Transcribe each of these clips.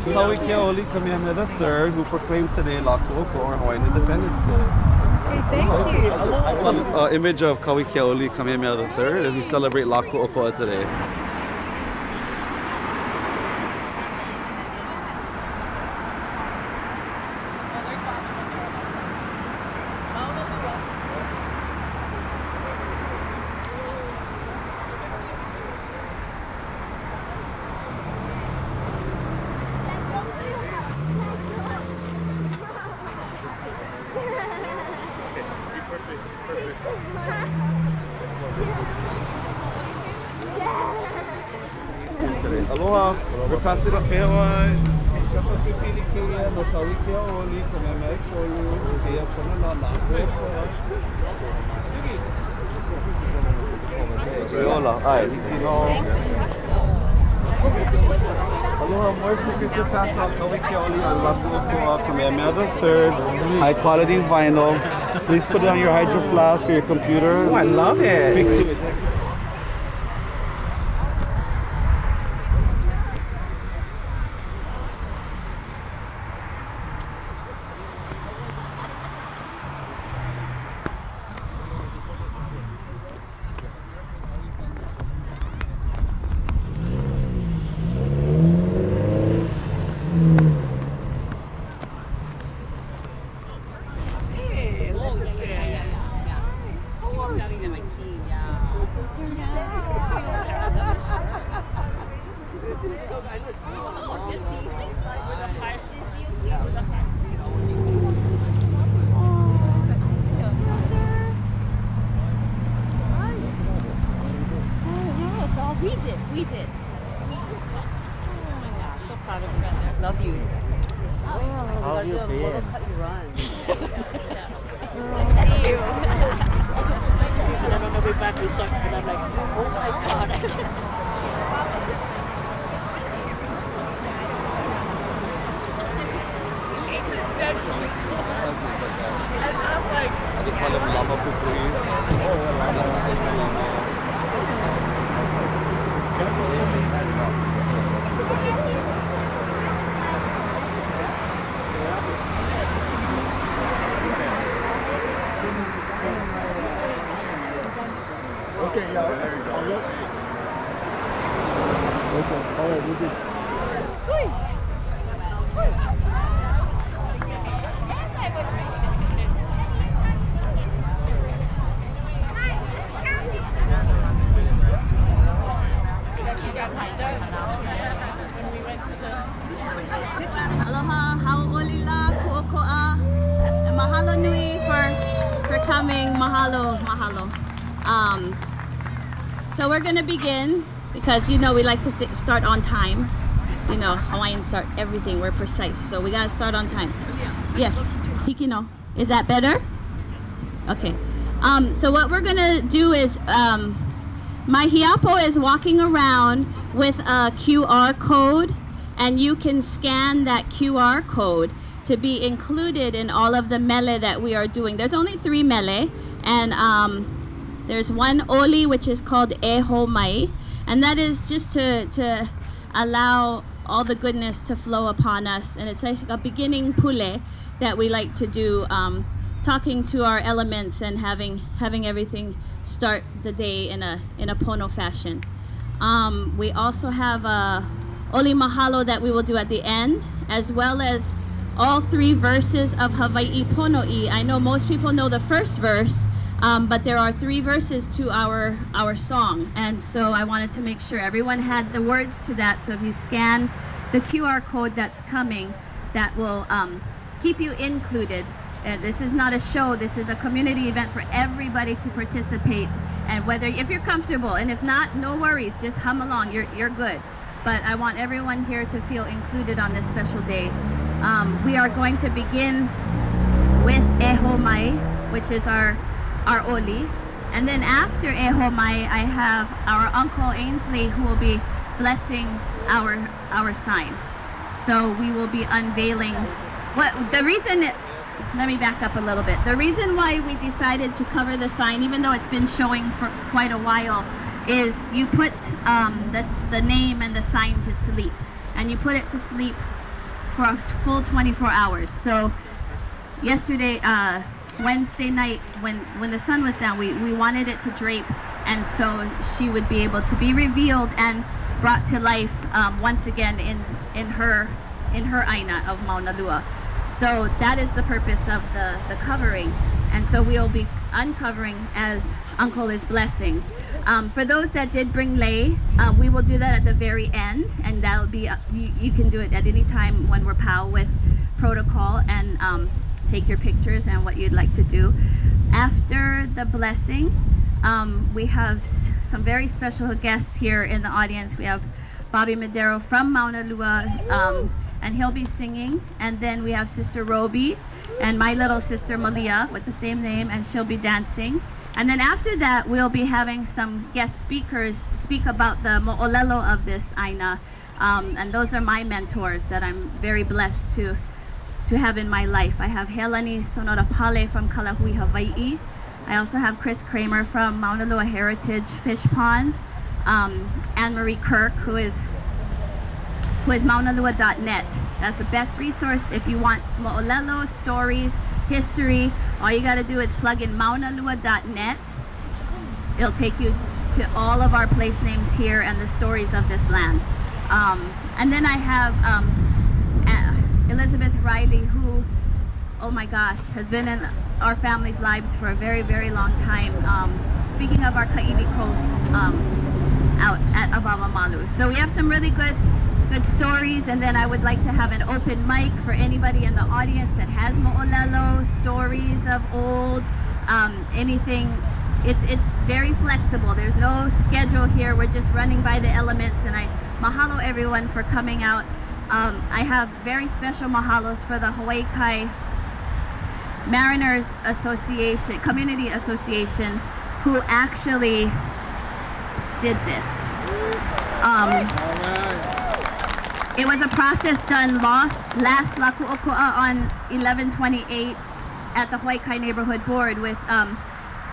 Kawikiaoli Kamehameha III, who proclaimed today Laku'oko, or Hawaiian Independence Day. Okay, thank you. An image of Kawikiaoli Kamehameha III as we celebrate Laku'oko today. Aloha, repasira keawai, kapapipili keia, no Kawikiaoli, Kamehameha Ikoulu, keia Kona la Laku'oko. Riola, ai, hiki no. Aloha, more stickers to pass out Kawikiaoli on Laku'oko, Kamehameha III, high quality vinyl. Please put it on your hydro flask or your computer. Oh, I love it. Speak to it. We did. So proud of you. Love you. How have you been? See you. And then on the way back we saw her and I'm like, oh my god, I can't. She's in bed. And I'm like, I just call him Lama Pupui. Okay, yeah, there you go. Okay, all right, we did. Aloha, hau'olila, ku'oko'a, and mahalo nui for coming. Mahalo, mahalo. So we're gonna begin because you know we like to start on time. You know, Hawaiians start everything. We're precise, so we gotta start on time. Yes, hikino. Is that better? Okay. So what we're gonna do is my hiapo is walking around with a QR code, and you can scan that QR code to be included in all of the mele that we are doing. There's only 3 mele, and there's one oli, which is called eho mai, and that is just to allow all the goodness to flow upon us. And it's like a beginning pule that we like to do, talking to our elements and having everything start the day in a pono fashion. We also have a oli mahalo that we will do at the end, as well as all 3 verses of Hawaii Pono'i. I know most people know the first verse, but there are 3 verses to our song, and so I wanted to make sure everyone had the words to that. So if you scan the QR code that's coming, that will keep you included. And this is not a show, this is a community event for everybody to participate, and whether if you're comfortable, and if not, no worries, just hum along, you're good. But I want everyone here to feel included on this special day. We are going to begin with eho mai, which is our oli, and then after eho mai, I have our Uncle Ainsley who will be blessing our sign. So we will be unveiling let me back up a little bit. The reason why we decided to cover the sign, even though it's been showing for quite a while, is you put the name and the sign to sleep. And you put it to sleep for a full 24 hours. So yesterday, Wednesday night, when the sun was down, we wanted it to drape, and so she would be able to be revealed and brought to life once again in her aina of Maunalua. So that is the purpose of the covering, and so we'll be uncovering as Uncle is blessing. For those that did bring lei, we will do that at the very end, and that'll be you can do it at any time when we're POW with protocol, and take your pictures and what you'd like to do. After the blessing, we have some very special guests here in the audience. We have Bobby Madero from Maunalua, and he'll be singing. And then we have Sister Roby and my little sister Malia with the same name, and she'll be dancing. And then after that, we'll be having some guest speakers speak about the mo'olelo of this aina. And those are my mentors that I'm very blessed to have in my life. I have Helani Sonora Pale from Kalahui, Hawaii. I also have Chris Kramer from Maunalua Heritage Fish Pond. Anne-Marie Kirk, who is Maunalua.net. That's the best resource if you want mo'olelo, stories, history. All you got to do is plug in Maunalua.net. It'll take you to all of our place names here and the stories of this land. And then I have Elizabeth Riley, who, oh my gosh, has been in our family's lives for a very, very long time. Speaking of our Kaiwi Coast out at Avavamalu. So we have some really good stories, and then I would like to have an open mic for anybody in the audience that has mo'olelo, stories of old, anything. It's very flexible. There's no schedule here. We're just running by the elements, and I mahalo everyone for coming out. I have very special mahalos for the Hawaii Kai Mariners Association, Community Association, who actually did this. It was a process done last Laku'oko'a on 11/28 at the Hawaii Kai Neighborhood Board with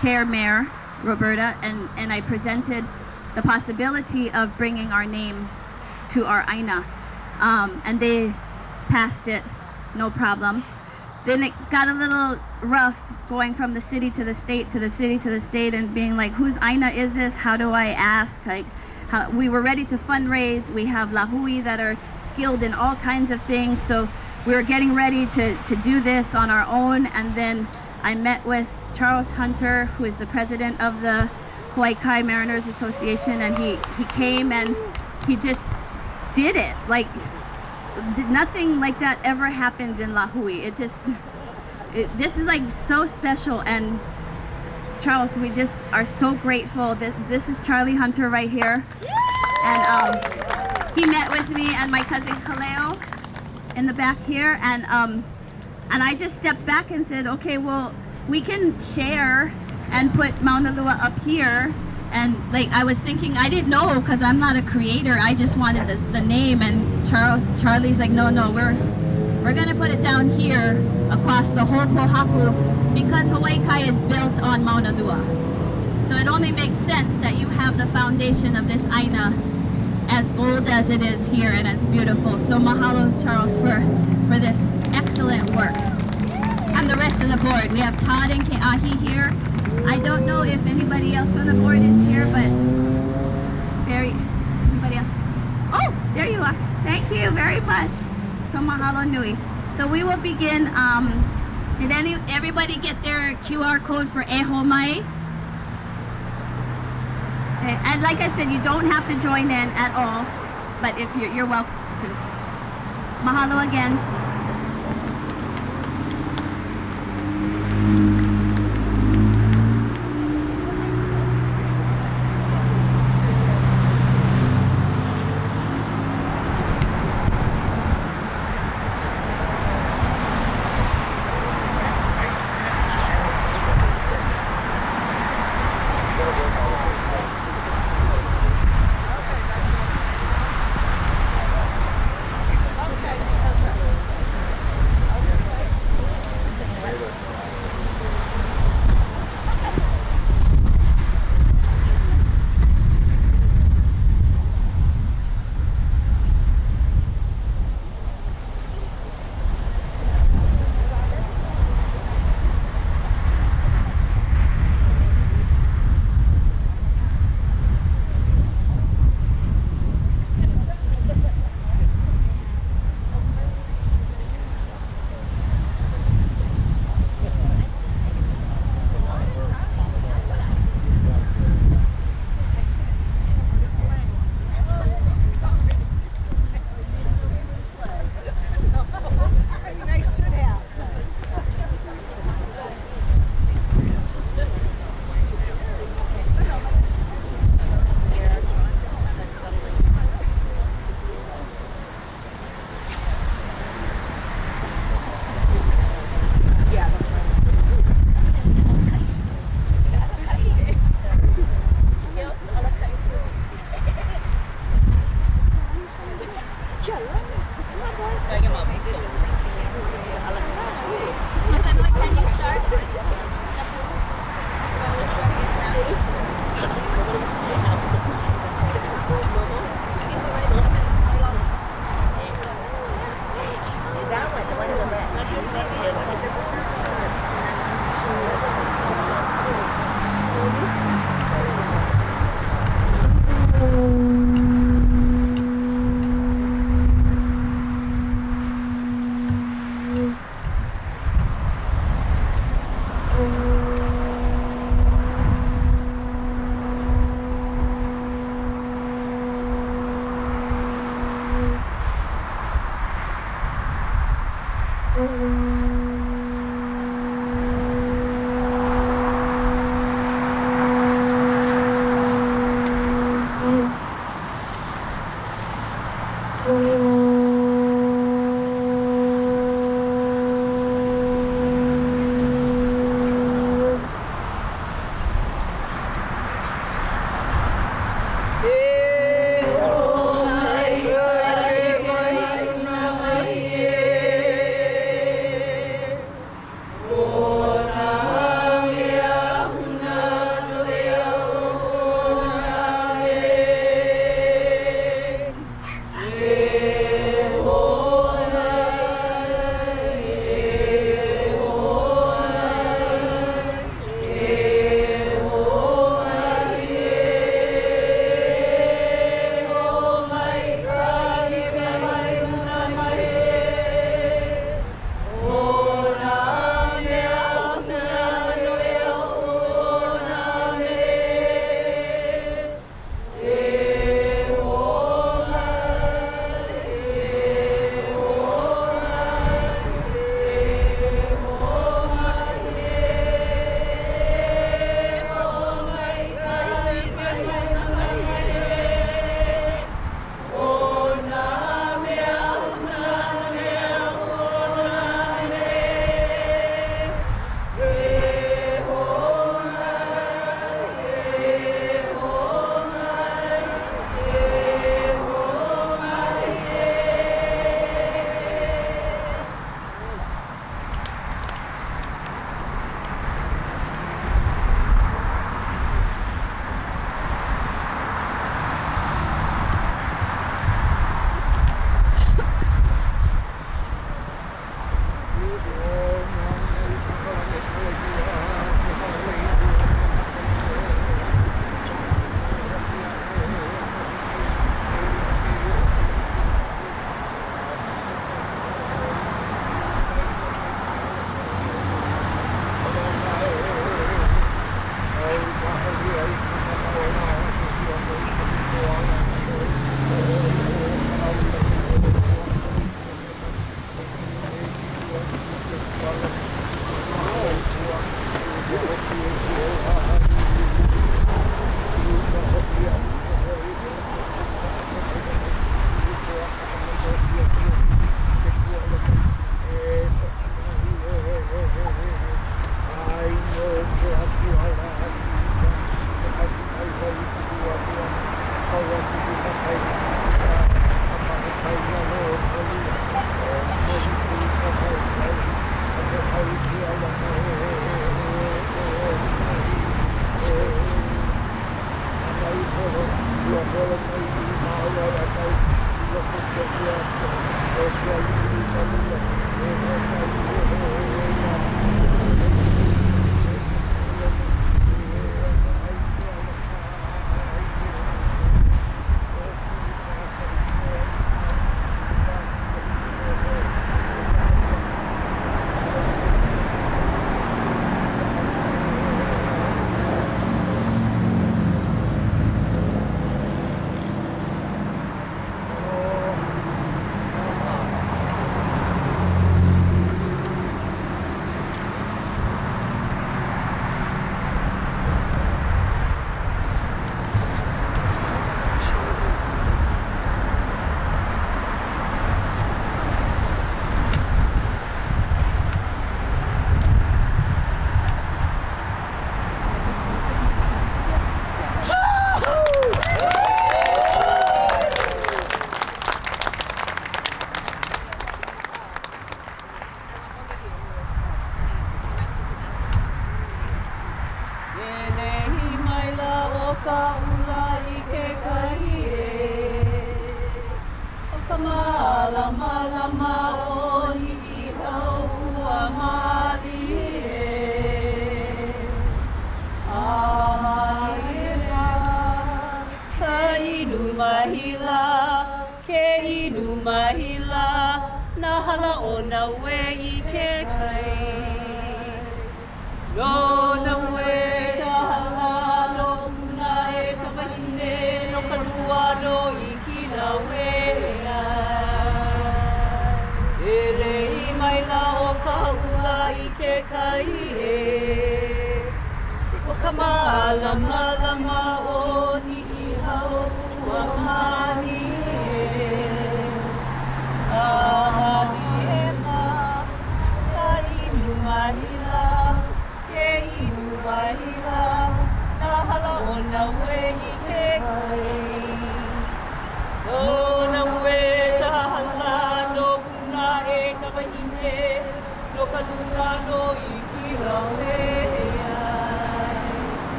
Chair Mayor Roberta, and I presented the possibility of bringing our name to our aina. And they passed it, no problem. Then it got a little rough going from the city to the state to the city to the state, and being like, whose aina is this? How do I ask? Like, we were ready to fundraise. We have lahui that are skilled in all kinds of things, so we were getting ready to do this on our own. And then I met with Charles Hunter, who is the president of the Hawaii Kai Mariners Association, and he came and he just did it. Like, nothing like that ever happens in Lahui. This is like so special, and Charles, we just are so grateful. This is Charlie Hunter right here, and he met with me and my cousin Kaleo in the back here, and I just stepped back and said, okay, well, we can share and put Maunalua up here. And like, I was thinking, I didn't know, because I'm not a creator, I just wanted the name. And Charlie's like, no, we're gonna put it down here across the whole Pohaku, because Hawaii Kai is built on Maunalua. So it only makes sense that you have the foundation of this aina as bold as it is here and as beautiful. So mahalo, Charles, for this excellent work. And the rest of the board. We have Todd and Ke'ahi here. I don't know if anybody else from the board is here, but anybody else? Oh, there you are. Thank you very much. So mahalo nui. So we will begin. Did everybody get their QR code for Eho Mai? Okay. And like I said, you don't have to join in at all, but if you're welcome to. Mahalo again.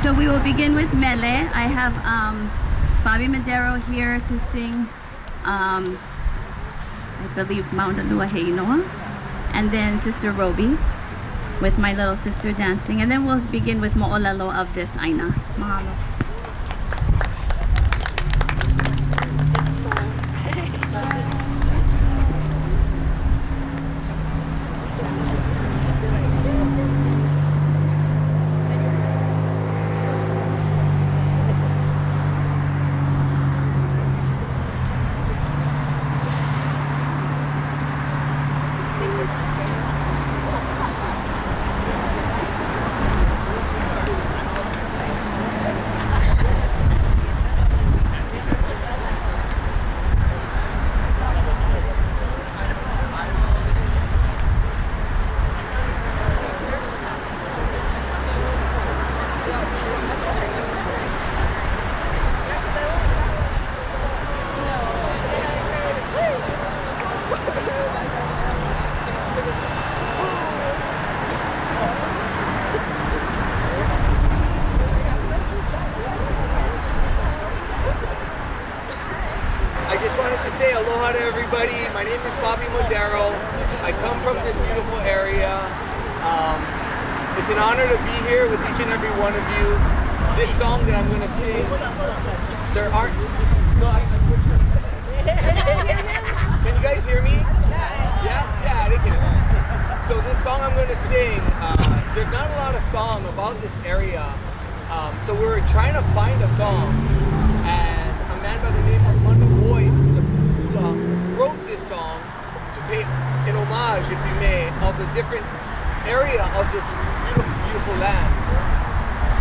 So we will begin with Mele. I have Bobby Madero here to sing, I believe, Maunalua Heinoa, and then Sister Roby with my little sister dancing, and then we'll begin with Mo'olelo of this Aina. Mahalo. I just wanted to say aloha to everybody. My name is Bobby Madero. I come from this beautiful area. It's an honor to be here with each and every one of you. This song that I'm going to sing, there aren't... No, can you guys hear me? Yeah, they can. So this song I'm going to sing, there's not a lot of song about this area. So we're trying to find a song. And a man by the name of Moku wrote this song to pay an homage, if you may, of the different area of this beautiful, beautiful land.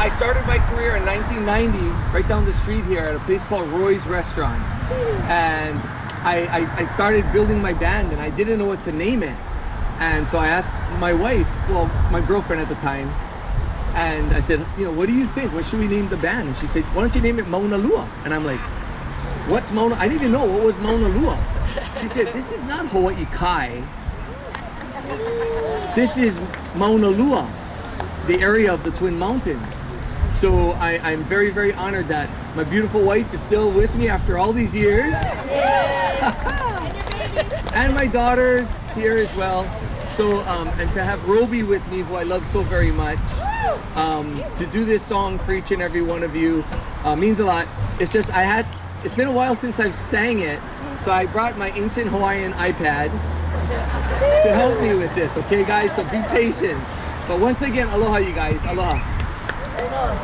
I started my career in 1990 right down the street here at a place called Roy's Restaurant. And I started building my band and I didn't know what to name it. And so I asked my wife, well, my girlfriend at the time, and I said, you know, what do you think? What should we name the band? And she said, why don't you name it Maunalua? And I'm like, what's Mauna? I didn't even know what was Maunalua. She said, this is not Hawaii Kai. This is Maunalua, the area of the Twin Mountains. So I'm very, very honored that my beautiful wife is still with me after all these years. And my daughter's here as well. So, and to have Roby with me, who I love so very much, to do this song for each and every one of you means a lot. It's just, it's been a while since I've sang it, so I brought my ancient Hawaiian iPad to help me with this, okay guys? So be patient. But once again, aloha you guys, aloha. No.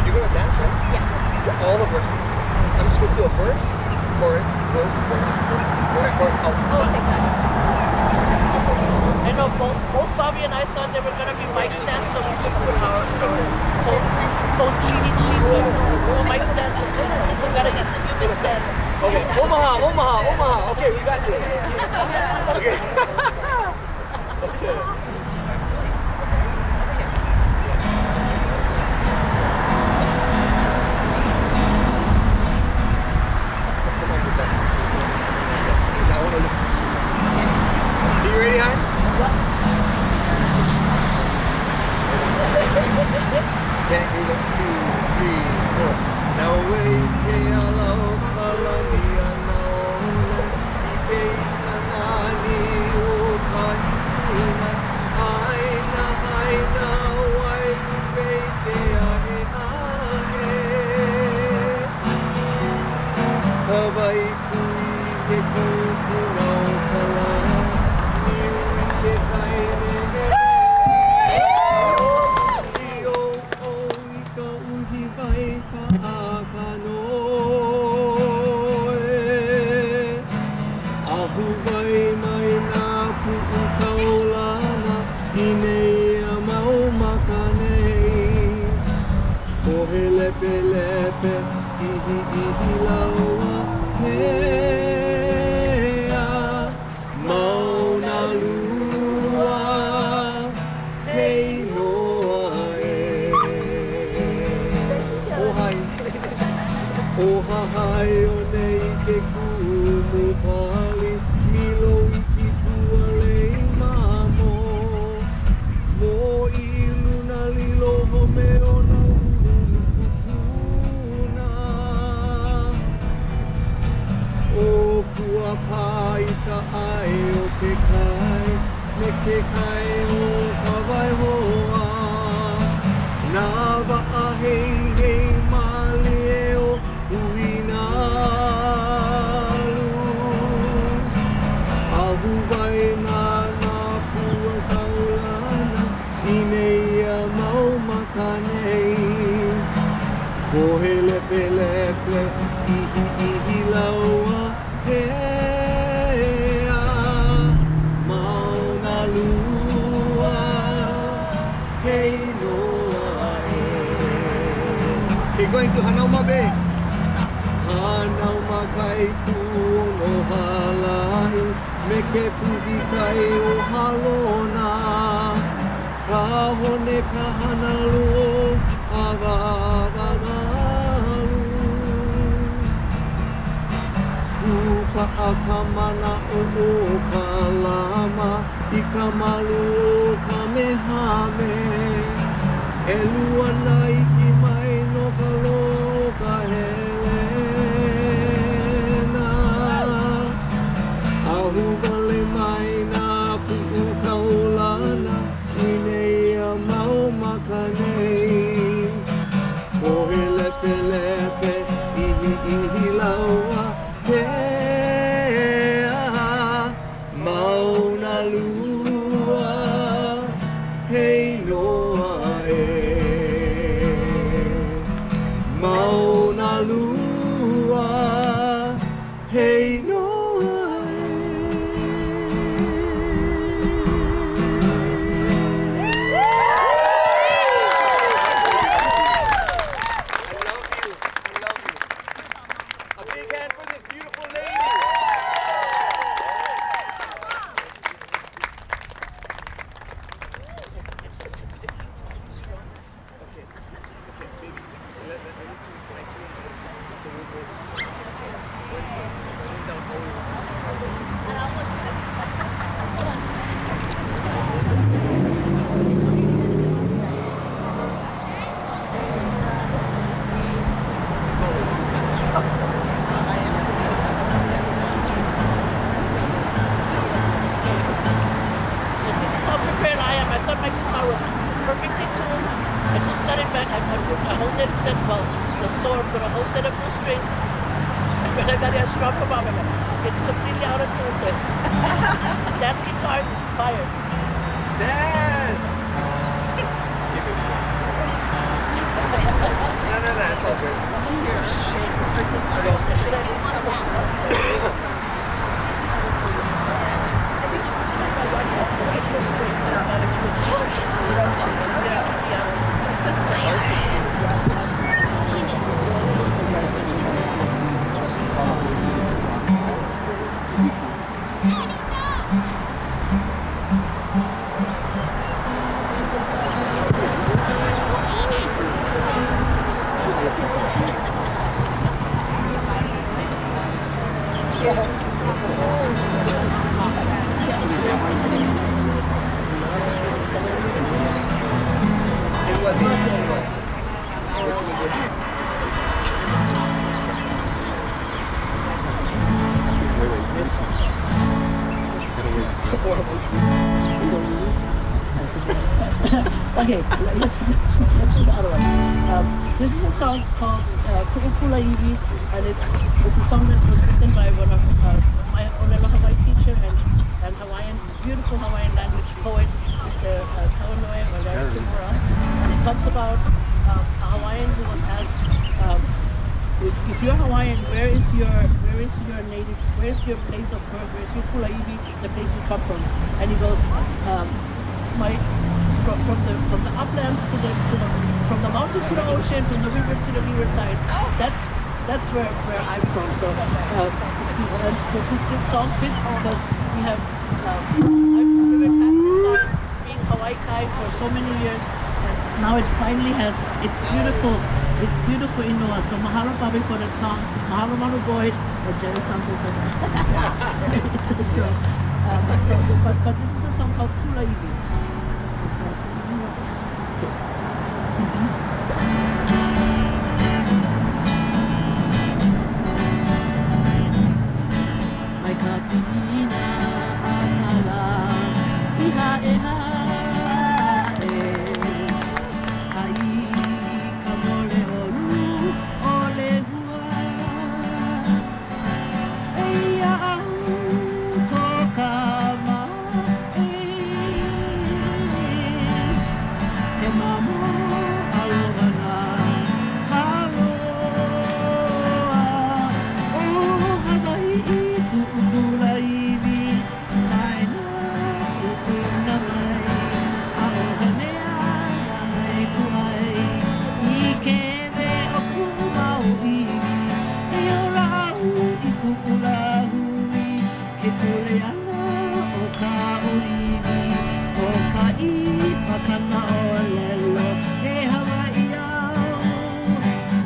You're gonna dance, right? Yeah. All the verses. I'm just gonna do a verse, chorus, verse. Oh, thank God. I know both Bobby and I thought they were gonna be mic stands, so we could put our phone cheating sheet with mic stands. We gotta use the new mic stand. Okay, Omaha. Okay, we got this. Okay. Okay. You ready, hon? 10, 2, 3, 4. Now wait, hello. laua hea Maunalua hei noa e O hahai o nei ke kumu pali Milo i ki pua lei mamo Mo i luna lilo home o na Mokupuna O kua pai ka ai o ke kai Me ke kai o ka vai hoa Na waa hei hei mali e o Uinalu Ahupua na pua kaulana I nei a mau makanei Ko he lepe lepe ihi laua hea Maunalua hei noa e Ke're going to Nowemapa. Hanauma kai puno halai Me ke puhi kai o halona Ka hone ka hanalu Avavamalu Kupa a ka mana o ka lama I ka malu o ka mehame E lua nai ki mai no ka loka helena Ahupua le mai na pu'u kaulana I nei a mau makanei Ko he lepe lepe ihi laua hea Maunalua hei noa e Maunalua hei noa A big hand for this beautiful lady. Perfectly tuned. I just got it back. I hold it set well. The store put a whole set of new strings. And when I got it, I struck them up. It's completely out of tune. So Dad's guitar is fire. Dad! No, it's all good. Okay, let's do the other one. This is a song called Ku'upulaiwi, and it's a song that was written by one of my Hawaii teacher and Hawaiian, beautiful Hawaiian language poet, Mr. Kawanoe or Larry Kimura. And it talks about a Hawaiian who was asked, if you're Hawaiian, where is your native, where's your place of birth, where's your Kulaiwi, the place you come from? And he goes, from the uplands from the mountain to the ocean, from the river to the riverside. that's where I'm from. So this song fits because we have I've driven past this side being Hawaii Kai for so many years, and now it finally has. It's beautiful. It's beautiful in Noah. So mahalo Bobby for that song. Mahalo Manu Boyd or Jerry Santos says. It's a joke. But this is a song called Kula Iwi. Mai ka pina akala iha eha e ai ka mole olu ole hua e ia au ko ka ma e mamo aloha na haloa o Hawaii kukula iwi mai na kukuna mai a o he mea mai kuai I kewe o kumau iwi e o rau I kukula hui he kule ana o ka o iwi o ka I pakana o lelo he Hawaii au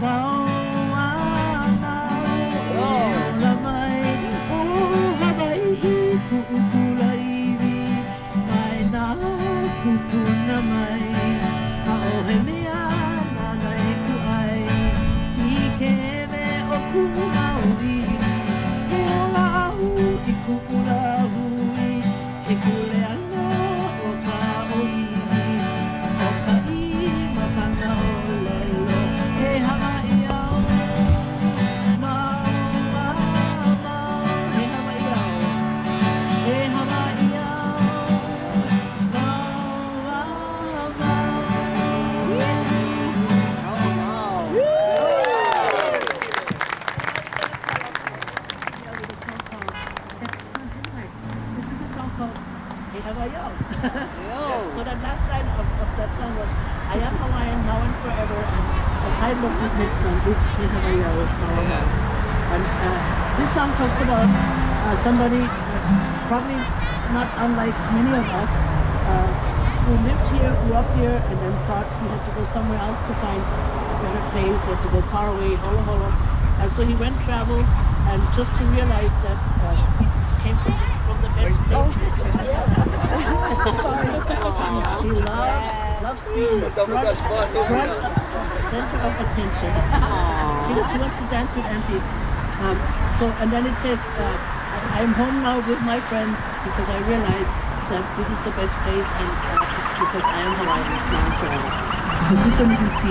mau a mau e ola mai o Hawaii kukula iwi mai na kukuna mai a o he mea nanai kuai I kewe o kumau iwi e ola au I kukula hui he kule ana o ka o iwi o ka I makana o lelo he Hawaii au mau a mau he Hawaii au he Hawaii au mau a mau This is a song called Hey Hawaii Au. So that last line of that song was I am Hawaiian now and forever, and the title of this next song is Hey Hawaii Au. And this song talks about somebody probably not unlike many of us who lived here, grew up here, and then thought he had to go somewhere else to find a better place, he had to go far away, holo holo. And so he went, traveled, and just to realize that he came from the best place. She loves being the center of attention. She wants to dance with Auntie. And then it says, I'm home now with my friends because I realized that this is the best place and because I am Hawaiian now and forever. So this one is in C.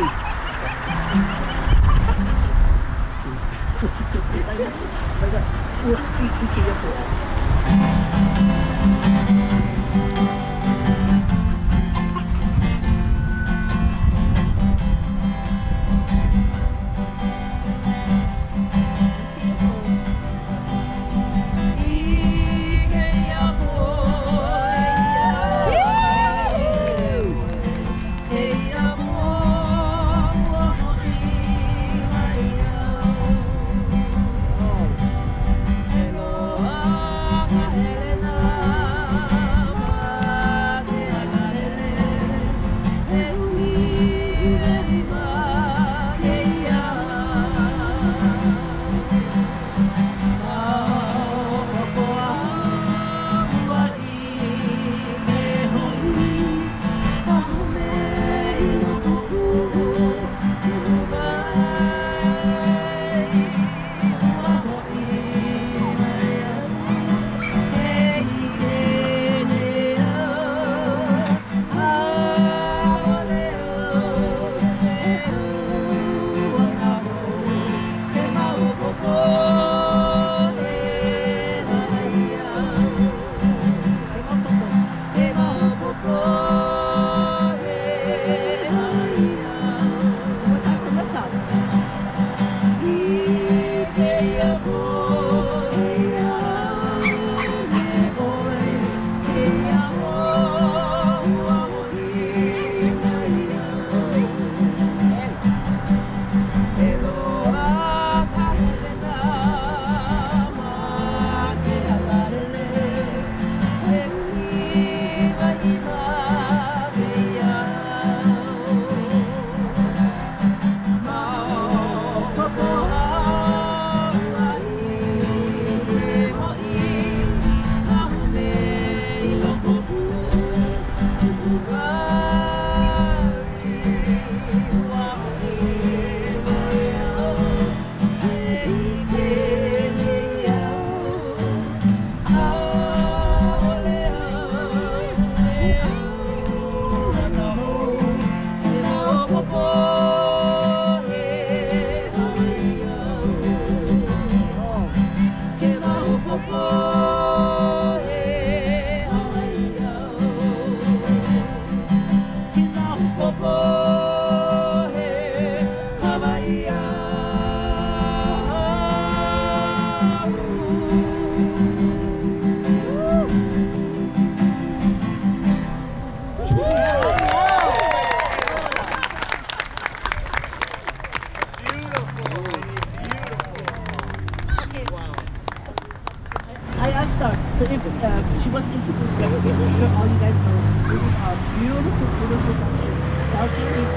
if she was introduced, but I'm sure all you guys know, this is our beautiful, beautiful song. It's Starting EP.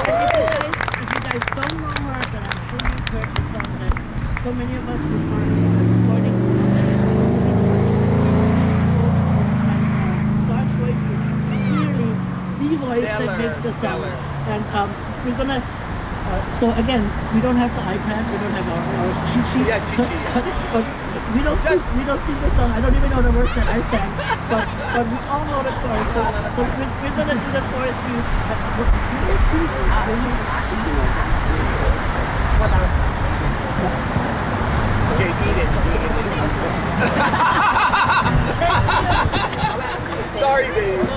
If you guys don't know her, then I'm sure you've heard the song that so many of us recording the song. Scar's voice is clearly the voice that makes the sound. And we're gonna. So again, we don't have the iPad, we don't have our cheat sheet. Yeah, cheat sheet, yeah. But we don't sing the song. I don't even know the verse that I sang, but we all know the chorus. So we're gonna do the chorus for you. Okay, eat it. Sorry, babe.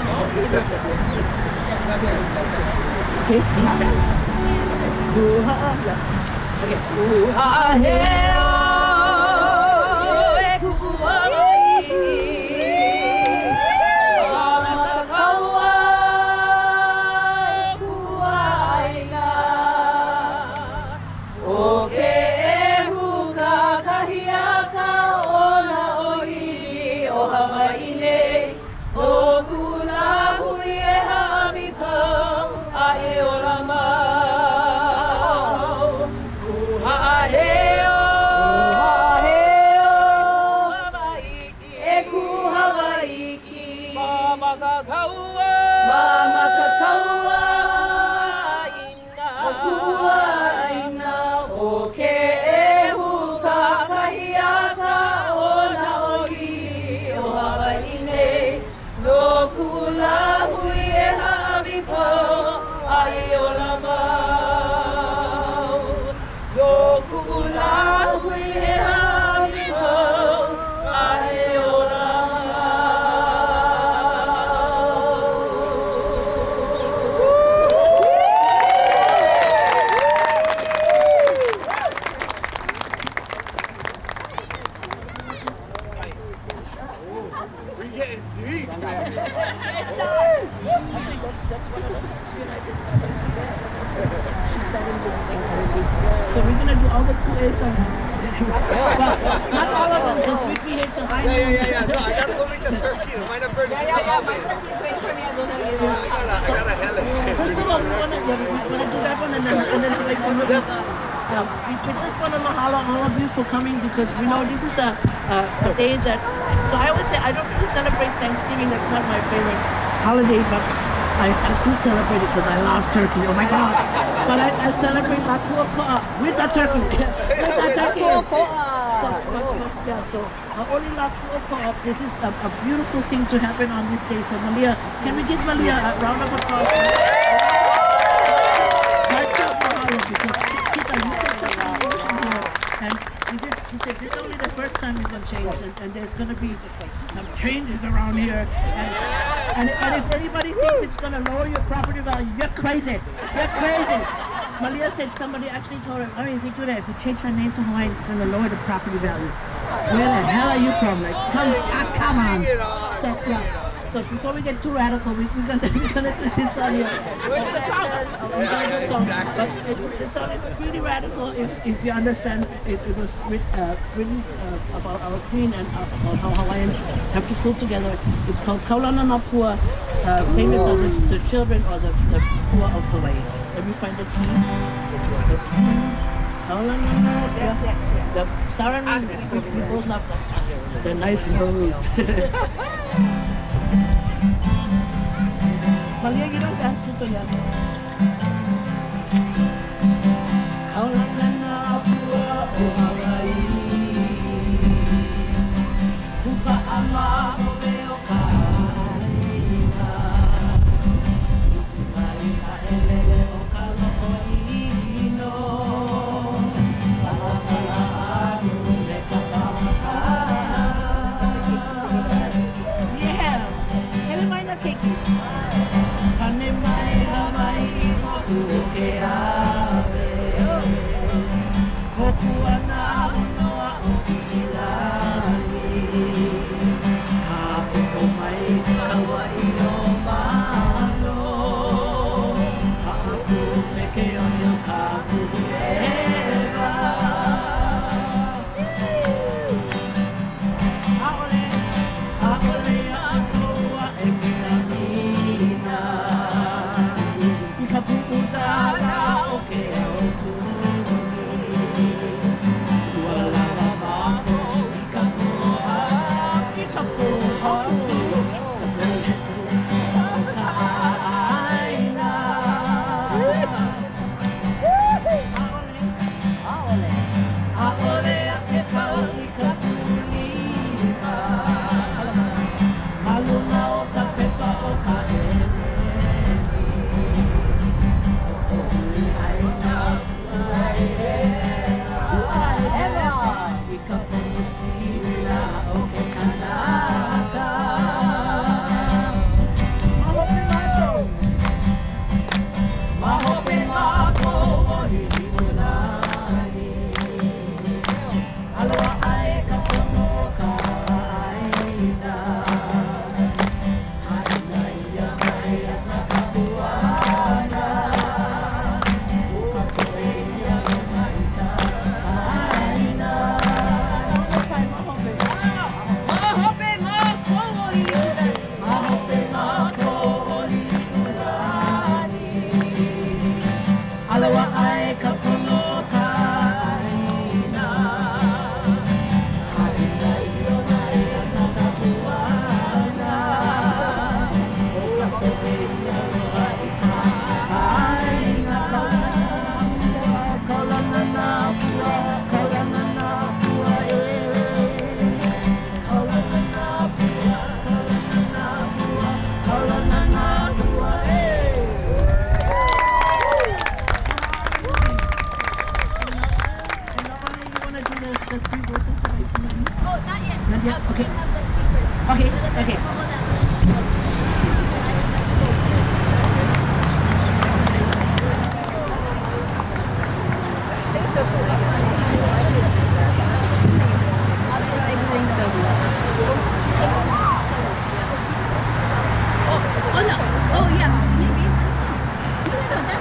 Okay. So we're gonna do all the cool A songs. Well, not all of them, because we behave to high noon. Yeah. No, I gotta go make the turkey. Might have burned My turkey's waiting for me. I don't know. I gotta hell it. First of all, we wanna do that one, and then like we just wanna mahalo all of you for coming, because we know this is a day that. So I always say I don't really celebrate Thanksgiving. That's not my favorite holiday, but I do celebrate it because I love turkey. Oh my God! But I celebrate Ahupua with the turkey. With the turkey. So only Ahupua. This is a beautiful thing to happen on this day. So Malia, can we give Malia a round of applause? Let's go mahalo, because Kita, you set such a foundation here, and she said this is only the first time we're gonna change, and there's gonna be some changes around here. And if anybody thinks it's gonna lower your property value, you're crazy. You're crazy. Malia said somebody actually told her, if you do that, if you change the name to Hawaiian, it's gonna lower the property value. Where the hell are you from? Like, come on. So yeah. So before we get too radical, we're gonna do this song here. We're gonna do the song, but the song is pretty radical if you understand. It was written about our queen and about how Hawaiians have to pull together. It's called Nowemapa, famous of the children or the poor of Hawaii. Let me find the key. Yes. The star and moon. We both love them. They're nice rose. Malia, you don't dance this one yet.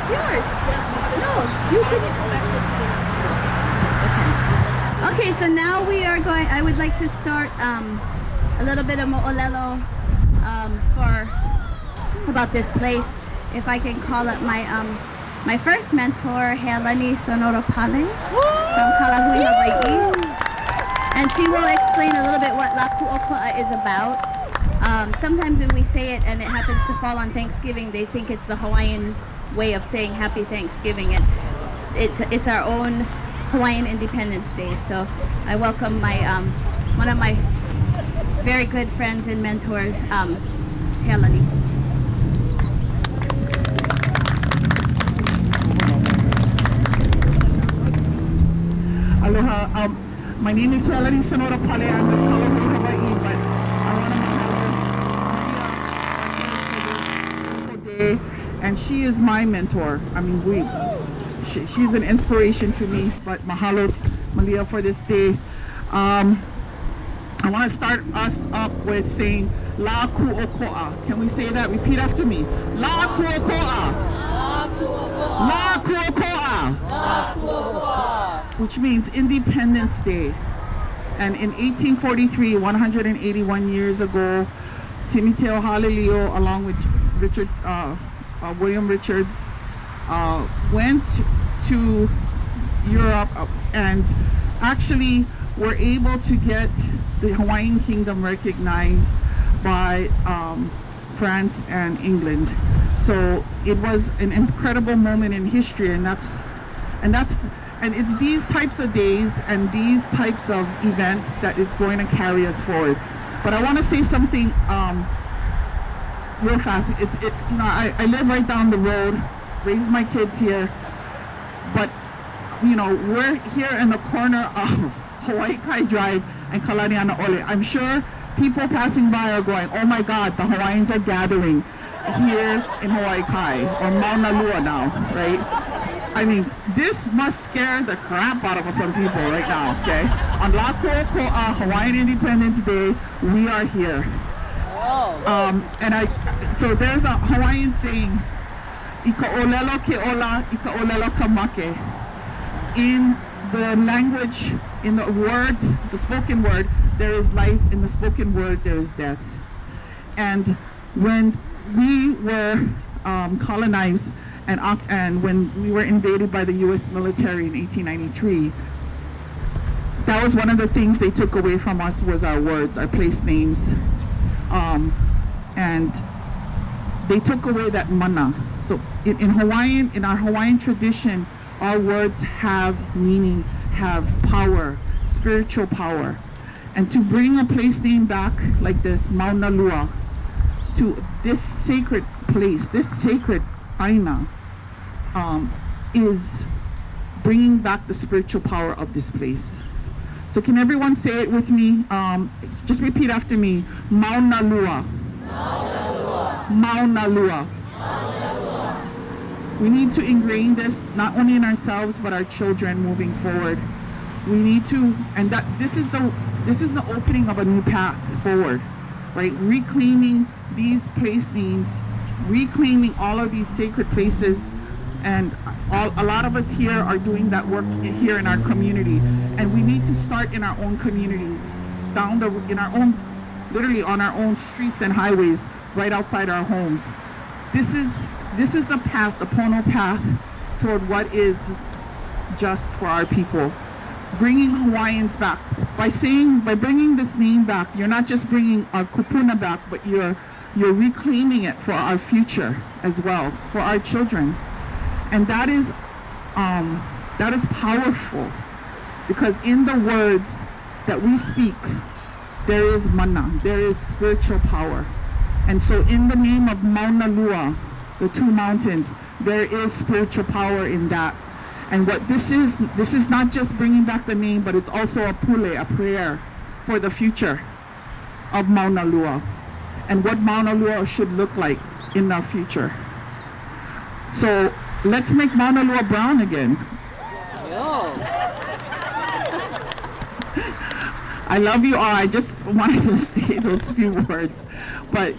it's yours. No, you can go back to Okay, so now we are going, I would like to start a little bit of mo'olelo for about this place. If I can call it my first mentor, Helani Sonora Pale from Kalahui, Hawaii. And she will explain a little bit what La Ku'oko'a is about. Sometimes when we say it and it happens to fall on Thanksgiving, they think it's the Hawaiian way of saying Happy Thanksgiving. And it's our own Hawaiian Independence Day. So I welcome my one of my very good friends and mentors, Helani. Aloha. My name is Helani Sonora Pale. I'm with Kalahui, Hawaii, but I want to mahalo Maria for this beautiful day. And she is my mentor. I mean, she's an inspiration to me, but mahalo Maria for this day. I want to start us up with saying La Ku'oko'a. Can we say that? Repeat after me. La Ku'oko'a. La Ku'oko'a. Which means Independence Day. And in 1843, 181 years ago, Timiteo Halilio, along with William Richards, went to Europe and actually were able to get the Hawaiian Kingdom recognized by France and England. So it was an incredible moment in history, and it's these types of days and these types of events that is going to carry us forward. But I want to say something real fast. I live right down the road, raised my kids here, but we're here in the corner of Hawaii Kai Drive and Kalaniana Ole. I'm sure people passing by are going, oh my God, the Hawaiians are gathering here in Hawaii Kai, or Maunalua now, right? I mean, this must scare the crap out of some people right now, okay? On La Ku'oko'a, Hawaiian Independence Day, we are here. So there's a Hawaiian saying, Ika olelo ke ola, ika olelo ka make. In the language, in the word, the spoken word, there is life. In the spoken word, there is death. And when we were colonized and when we were invaded by the U.S. military in 1893, that was one of the things they took away from us was our words, our place names. And they took away that mana. So in Hawaiian, in our Hawaiian tradition, our words have meaning, have power, spiritual power. And to bring a place name back like this, Maunalua, to this sacred place, this sacred aina, is bringing back the spiritual power of this place. So can everyone say it with me? Just repeat after me. Maunalua. Maunalua. Maunalua. Maunalua. We need to ingrain this not only in ourselves but our children moving forward. We need to, and that this is the opening of a new path forward, right? Reclaiming these place names, reclaiming all of these sacred places, and a lot of us here are doing that work here in our community, and we need to start in our own communities, literally on our own streets and highways, right outside our homes. This is the path, the Pono path, toward what is just for our people. Bringing Hawaiians back. By bringing this name back, you're not just bringing our kupuna back, but you're reclaiming it for our future as well, for our children. And that is powerful, because in the words that we speak, there is mana, there is spiritual power. And so in the name of Maunalua, the two mountains, there is spiritual power in that. And what this is not just bringing back the name, but it's also a pule, a prayer for the future of Maunalua and what Maunalua should look like in our future. So let's make Maunalua brown again. I love you all. I just wanted to say those few words, but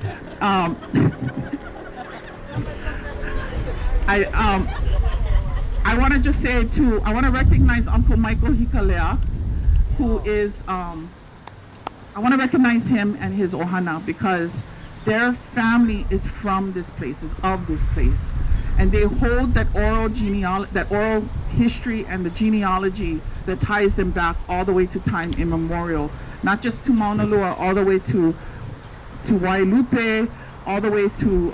I I want to just say too, I want to recognize Uncle Michael Hikalea, who is, I want to recognize him and his ohana because their family is from this place, is of this place. And they hold that oral history and the genealogy that ties them back all the way to time immemorial, not just to Maunalua, all the way to Wailupe, all the way to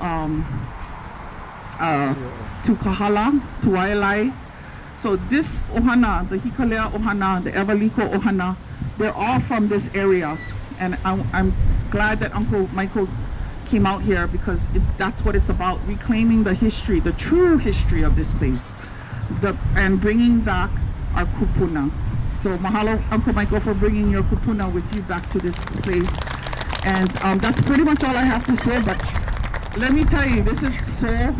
Kahala, to Wailai. So this ohana, the Hikalea ohana, the Evaliko ohana, they're all from this area. And I'm glad that Uncle Michael came out here because that's what it's about, reclaiming the history, the true history of this place, and bringing back our kupuna. So mahalo, Uncle Michael, for bringing your kupuna with you back to this place. And that's pretty much all I have to say, but let me tell you, this is so,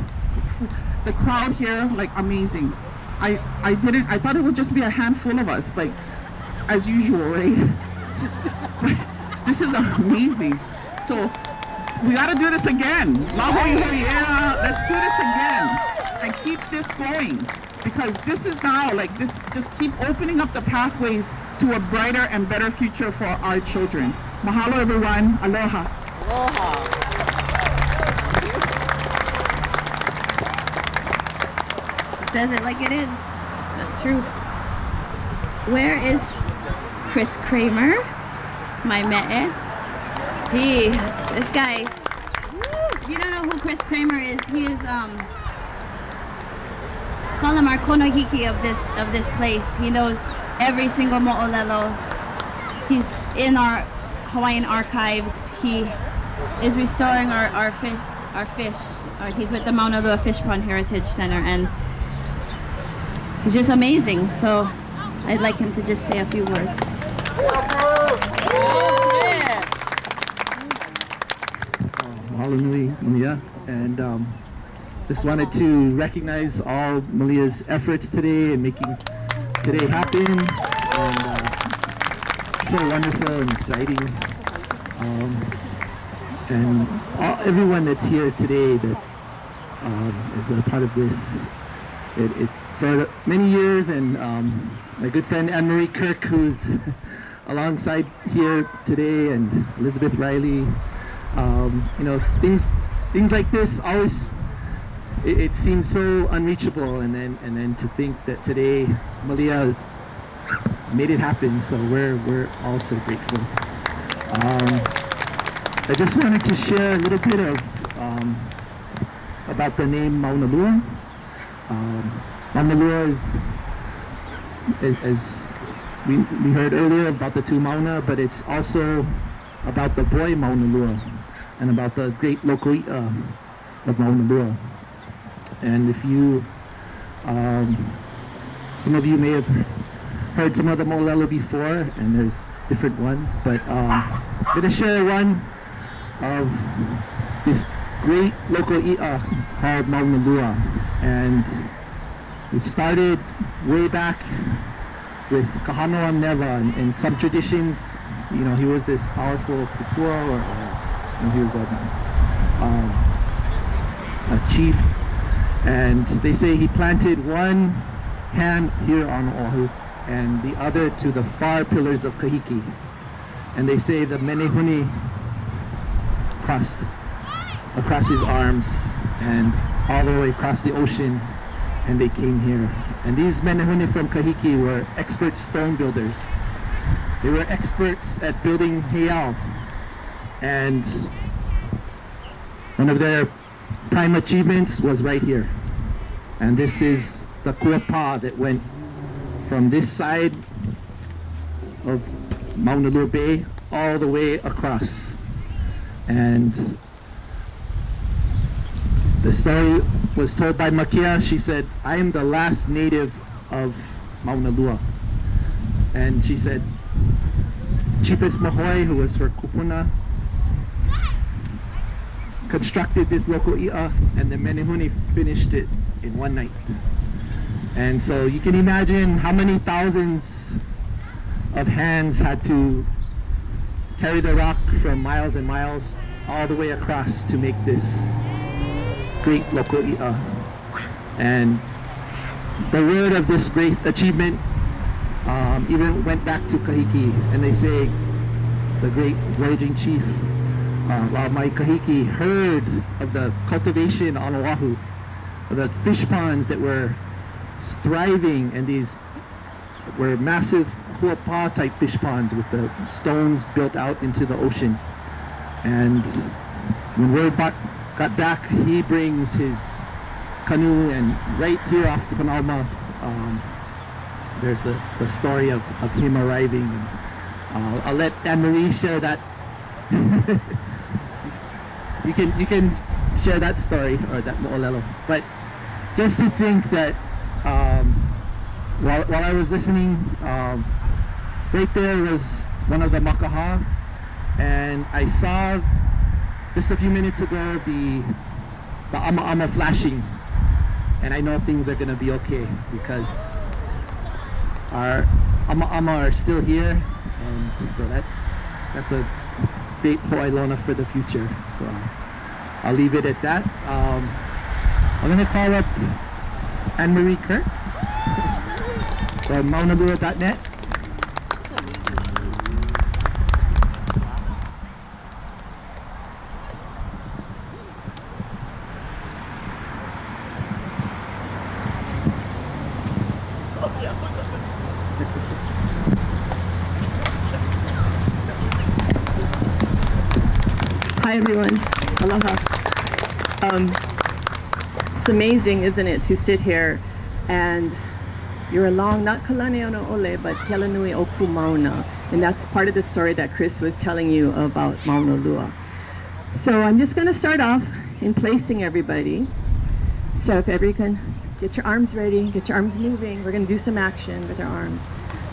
the crowd here, like, amazing. I thought it would just be a handful of us, like, as usual, right? But this is amazing. So we gotta do this again. Yeah, let's do this again and keep this going, because this is now, like, this, just keep opening up the pathways to a brighter and better future for our children. Mahalo, everyone. Aloha. Aloha. She says it like it is. That's true. Where is Chris Kramer? My me'e. This guy, if you don't know who Chris Kramer is, he is, call him our Kona hiki of this place. He knows every single mo'olelo. He's in our Hawaiian archives. He is restoring our fish. He's with the Maunalua Fish Pond Heritage Center, and he's just amazing. So I'd like him to just say a few words. Mahalo nui, Malia, and just wanted to recognize all Malia's efforts today in making today happen, and so wonderful and exciting, and everyone that's here today that is a part of this. It for many years, and my good friend Anne-Marie Kirk, who's alongside here today, and Elizabeth Riley. You know, things like this always, it seems so unreachable, and then to think that today Malia made it happen. So we're all so grateful. I just wanted to share a little bit of about the name Maunalua. Maunalua is, as we heard earlier about the two Mauna, but it's also about the boy Maunalua, and about the great local i'a of Maunalua. And if you, some of you may have heard some of the mo'olelo before, and there's different ones, but I'm going to share one of this great local i'a called Maunalua. And it started way back with Kahanoa Neva, and some traditions, you know, he was this powerful kupua, or you know, he was a chief, and they say he planted one hand here on Oahu and the other to the far pillars of Kahiki, and they say the menehune crossed across his arms and all the way across the ocean, and they came here. And these menehune from Kahiki were expert stone builders. They were experts at building heiau, and one of their prime achievements was right here. And this is the kuapa that went from this side of Maunalua Bay all the way across. And the story was told by Makia. She said, "I am the last native of Maunalua." And she said, Chiefess Mahoy, who was her kupuna, constructed this local i'a, and the menehune finished it in one night. And so you can imagine how many thousands of hands had to carry the rock from miles and miles all the way across to make this great local i'a. And the word of this great achievement even went back to Kahiki, and they say the great voyaging chief, while my Kahiki heard of the cultivation on Oahu, the fish ponds that were thriving, and these were massive Ahupua type fish ponds with the stones built out into the ocean. And when word got back, he brings his canoe, and right here off Maunalua, there's the story of him arriving. And I'll let Anne-Marie share that. you can share that story, or that mo'olelo. But just to think that while I was listening, right there was one of the makaha, and I saw just a few minutes ago the ama flashing, and I know things are gonna be okay because our ama are still here, and so that's a big ho'ailona for the future. So I'll leave it at that. I'm gonna call up Anne-Marie Kirk from Maunalua.net. Hi everyone, aloha. It's amazing, isn't it, to sit here and you're along, not Kalane ono ole, but Keala Nui Oku Mauna. And that's part of the story that Chris was telling you about Maunalua. So I'm just gonna start off in placing everybody. So if everyone can get your arms ready, get your arms moving, we're gonna do some action with our arms.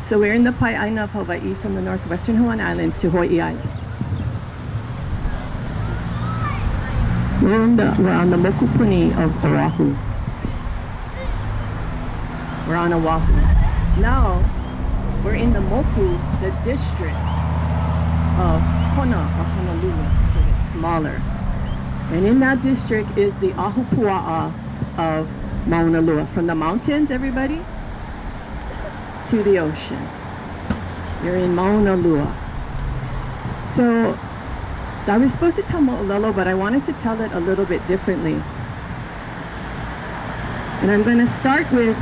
So we're in the Pai'aina of Hawaii, from the northwestern Hawaiian Islands to Hawaii Island. We're on the Mokupuni of Oahu. We're on Oahu. Now, we're in the Moku, the district of Kona or Honolulu, so it's smaller. And in that district is the Ahupua of Maunalua. From the mountains, everybody, to the ocean. You're in Maunalua. So, I was supposed to tell mo'olelo, but I wanted to tell it a little bit differently. And I'm going to start with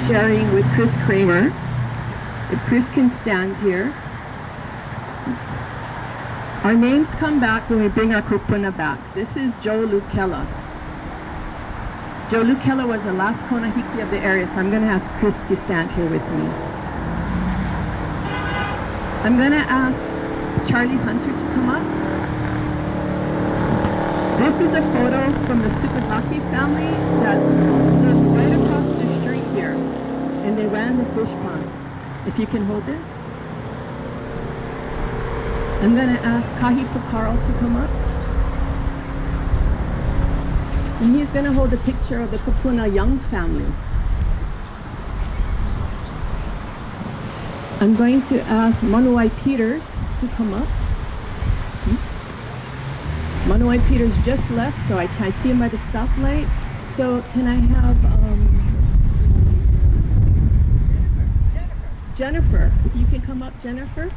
sharing with Chris Kramer. If Chris can stand here. Our names come back when we bring our kupuna back. This is Joe Lukela. Joe Lukela was the last Kona hiki of the area, so I'm going to ask Chris to stand here with me. I'm going to ask Charlie Hunter to come up. This is a photo from the Sukazaki family that lived right across the street here, and they ran the fish pond. If you can hold this. I'm going to ask Kahi Pukarl to come up. And he's going to hold a picture of the Kupuna Young family. I'm going to ask Manuai Peters to come up. Manuai Peters just left, so I see him by the stoplight. So can I have Jennifer? If you can come up, Jennifer.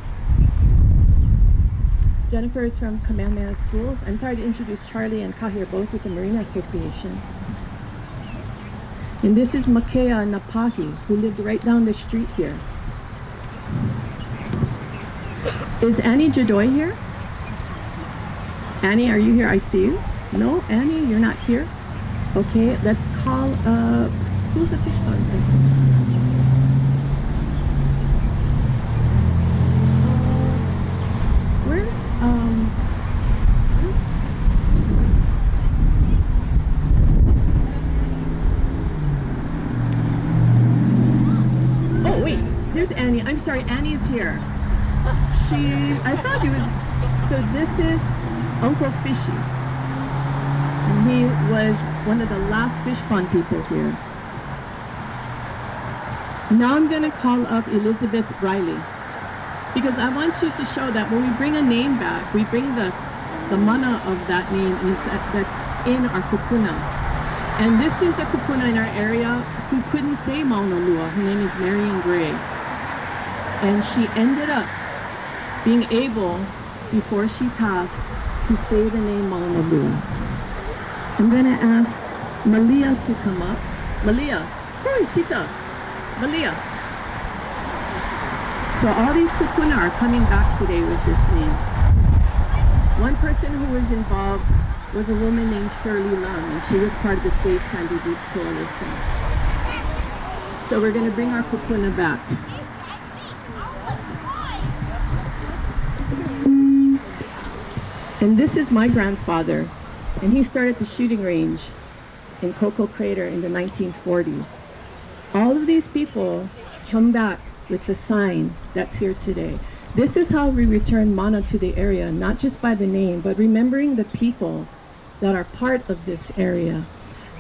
Jennifer is from Kamehameha Schools. I'm sorry to introduce Charlie and Kahi are both with the Marina Association. And this is Makea Napahi, who lived right down the street here. Is Annie Jadoy here? Annie, are you here? I see you. No, Annie, you're not here. Okay, let's call, who's the fish pond person? Oh, wait, there's Annie. I'm sorry, Annie's here. I thought it was, so this is Uncle Fishy. And he was one of the last fish pond people here. Now I'm going to call up Elizabeth Riley, because I want you to show that when we bring a name back, we bring the mana of that name that's in our kupuna. And this is a kupuna in our area who couldn't say Maunalua. Her name is Marion Gray. And she ended up being able, before she passed, to say the name Maunalua. I'm gonna ask Malia to come up. Malia, hi, Tita, Malia. So all these kupuna are coming back today with this name. One person who was involved was a woman named Shirley Lung, and she was part of the Save Sandy Beach Coalition. So we're gonna bring our kupuna back. And this is my grandfather, and he started the shooting range in Cocoa Crater in the 1940s. All of these people come back with the sign that's here today. This is how we return mana to the area, not just by the name, but remembering the people that are part of this area.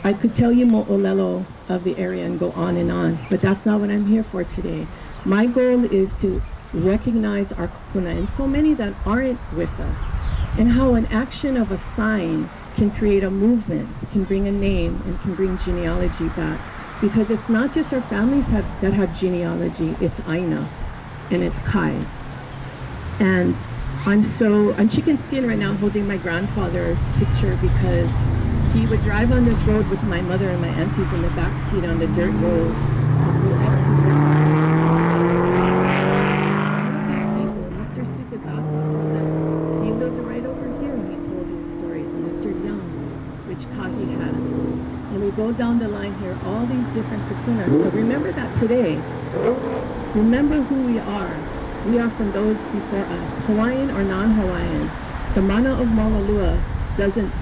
I could tell you mo'olelo of the area and go on, but that's not what I'm here for today. My goal is to recognize our kupuna and so many that aren't with us, and how an action of a sign can create a movement, can bring a name, and can bring genealogy back. Because it's not just our families that have genealogy, it's Aina, and it's Kai. And I'm chicken skin right now holding my grandfather's picture, because he would drive on this road with my mother and my aunties in the back seat on the dirt road and go up to the one of these people, Mr. Sukazaki, told us he lived right over here, and he told these stories. Mr. Young, which Kahi has. And we go down the line here, all these different kupunas. So remember that today. Remember who we are. We are from those before us, Hawaiian or non-Hawaiian. The mana of Maunalua doesn't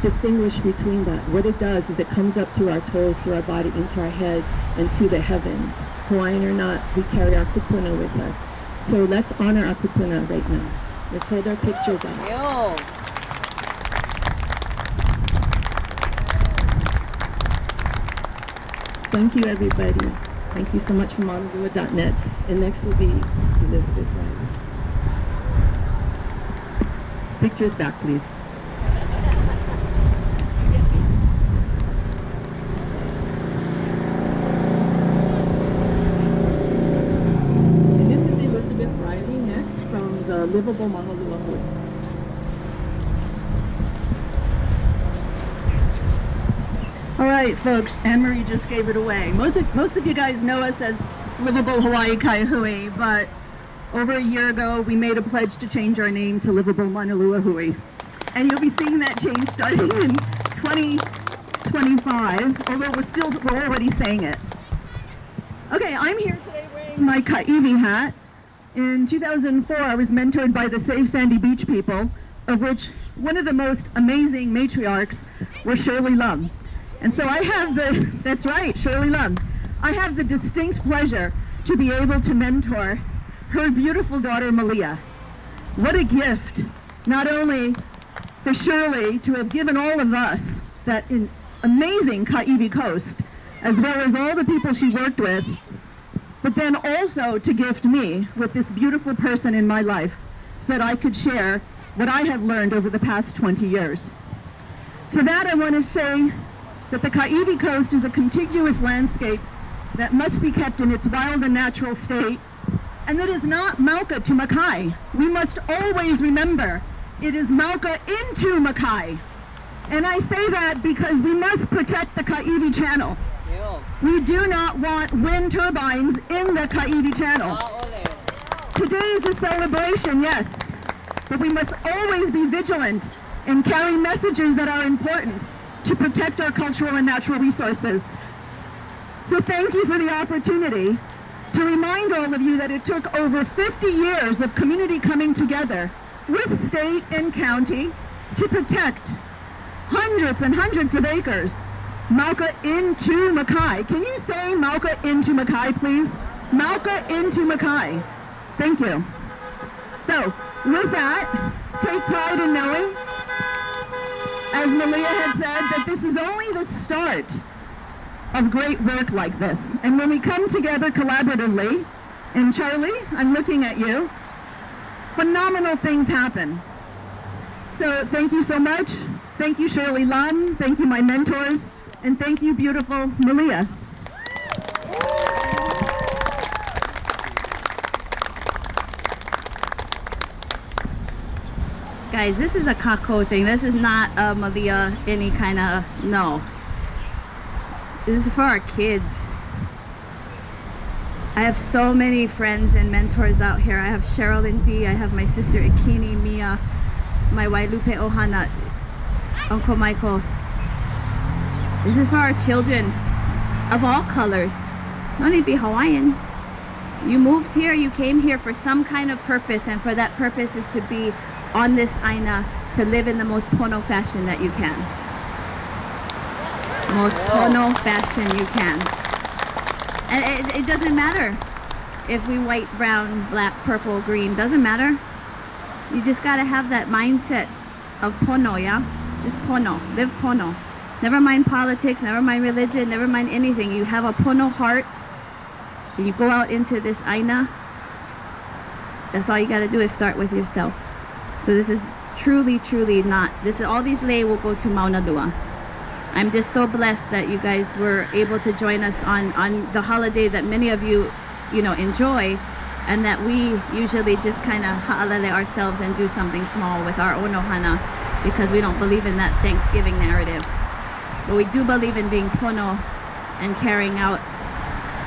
distinguish between that. What it does is it comes up through our toes, through our body, into our head, and to the heavens. Hawaiian or not, we carry our kupuna with us. So let's honor our kupuna right now. Let's hold our pictures up. Yo. Thank you, everybody. Thank you so much from Maunalua.net. And next will be Elizabeth Riley. Pictures back, please. And this is Elizabeth Riley next from the Livable Maunalua Hood. All right, folks, Anne-Marie just gave it away. Most of you guys know us as Livable Hawaii Kaihui, but over a year ago, we made a pledge to change our name to Livable Maunalua Hui. And you'll be seeing that change starting in 2025, although we're already saying it. Okay, I'm here today wearing my Ka'ivi hat. In 2004, I was mentored by the Save Sandy Beach people, of which one of the most amazing matriarchs was Shirley Lum. And so I have that's right, Shirley Lum. I have the distinct pleasure to be able to mentor her beautiful daughter, Malia. What a gift, not only for Shirley to have given all of us that amazing Ka'ivi Coast, as well as all the people she worked with, but then also to gift me with this beautiful person in my life so that I could share what I have learned over the past 20 years. To that, I want to say that the Ka'ivi Coast is a contiguous landscape that must be kept in its wild and natural state, and that is not Mauka to Makai. We must always remember it is Mauka into Makai. And I say that because we must protect the Ka'ivi Channel. We do not want wind turbines in the Ka'ivi Channel. Today is a celebration, yes, but we must always be vigilant and carry messages that are important to protect our cultural and natural resources. So thank you for the opportunity to remind all of you that it took over 50 years of community coming together with state and county to protect hundreds and hundreds of acres. Mauka into Makai. Can you say Mauka into Makai, please? Mauka into Makai. Thank you. So with that, take pride in knowing, as Malia had said, that this is only the start of great work like this. And when we come together collaboratively, and Charlie, I'm looking at you, phenomenal things happen. So thank you so much. Thank you, Shirley Lum. Thank you, my mentors. And thank you, beautiful Malia. Guys, this is a kako thing. This is not a Malia, any kind of, no. This is for our kids. I have so many friends and mentors out here. I have Cheryl and Dee. I have my sister Ikini, Mia, my Wailupe Ohana, Uncle Michael. This is for our children of all colors. Don't need to be Hawaiian. You moved here, you came here for some kind of purpose, and for that purpose is to be on this aina, to live in the most pono fashion that you can. Most pono fashion you can. And it doesn't matter if we white, brown, black, purple, green, doesn't matter. You just gotta have that mindset of pono, yeah? Just pono, live pono. Never mind politics, never mind religion, never mind anything. You have a pono heart, and you go out into this aina. That's all you gotta do is start with yourself. So this is truly, truly not, this is, all these lei will go to Maunalua. I'm just so blessed that you guys were able to join us on the holiday that many of you, enjoy, and that we usually just kind of ha'alele ourselves and do something small with our own ohana, because we don't believe in that Thanksgiving narrative. But we do believe in being pono and carrying out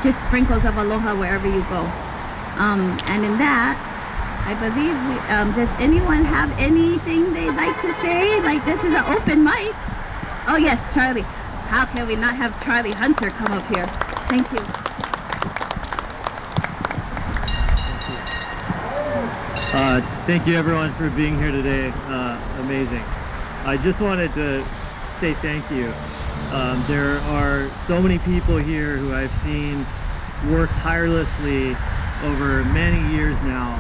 just sprinkles of aloha wherever you go. And in that, I believe does anyone have anything they'd like to say? Like, this is an open mic. Oh yes, Charlie. How can we not have Charlie Hunter come up here? Thank you. Thank you everyone for being here today. Amazing. I just wanted to say thank you. There are so many people here who I've seen work tirelessly over many years now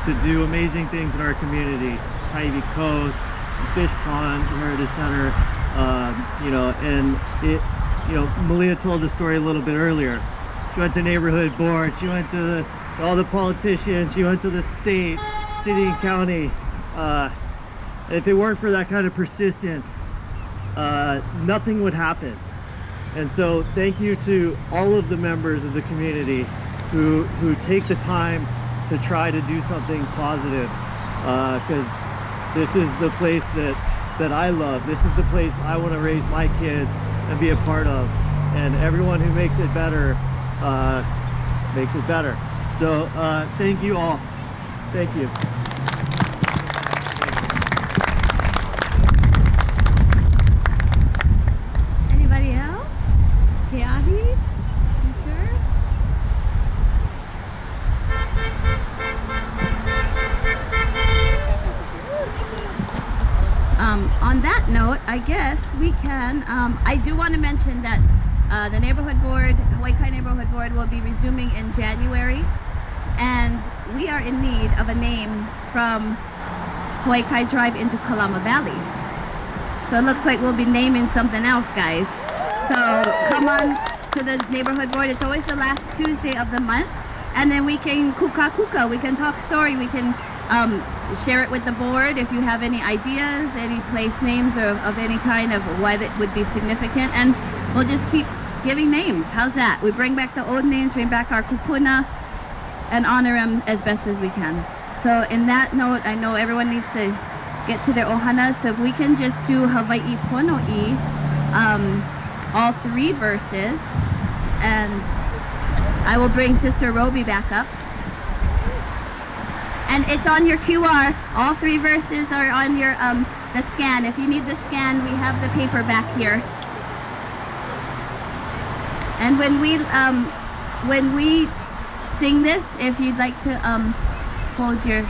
to do amazing things in our community. Ivy Coast, Fish Pond, Heritage Center, Malia told the story a little bit earlier. She went to neighborhood board, she went to all the politicians, she went to the state, city and county. If it weren't for that kind of persistence, nothing would happen. And so thank you to all of the members of the community who take the time to try to do something positive, because this is the place that I love. This is the place I want to raise my kids and be a part of, and everyone who makes it better makes it better. So thank you all. Thank you. Anybody else? Keahi? You sure? On that note, I guess we can, I do want to mention that the neighborhood board, Hawaii Kai Neighborhood Board, will be resuming in January, and we are in need of a name from Hawaii Kai Drive into Kalama Valley. So it looks like we'll be naming something else, guys. So come on to the neighborhood board. It's always the last Tuesday of the month, and then we can kuka, we can talk story, we can share it with the board if you have any ideas, any place names or of any kind of why that would be significant, and we'll just keep giving names. How's that? We bring back the old names, bring back our kupuna, and honor them as best as we can. So in that note, I know everyone needs to get to their ohana, so if we can just do Hawaii Pono'i, all three verses, and I will bring Sister Roby back up. And it's on your QR. All three verses are on your the scan. If you need the scan, we have the paper back here. And when we sing this, if you'd like to hold your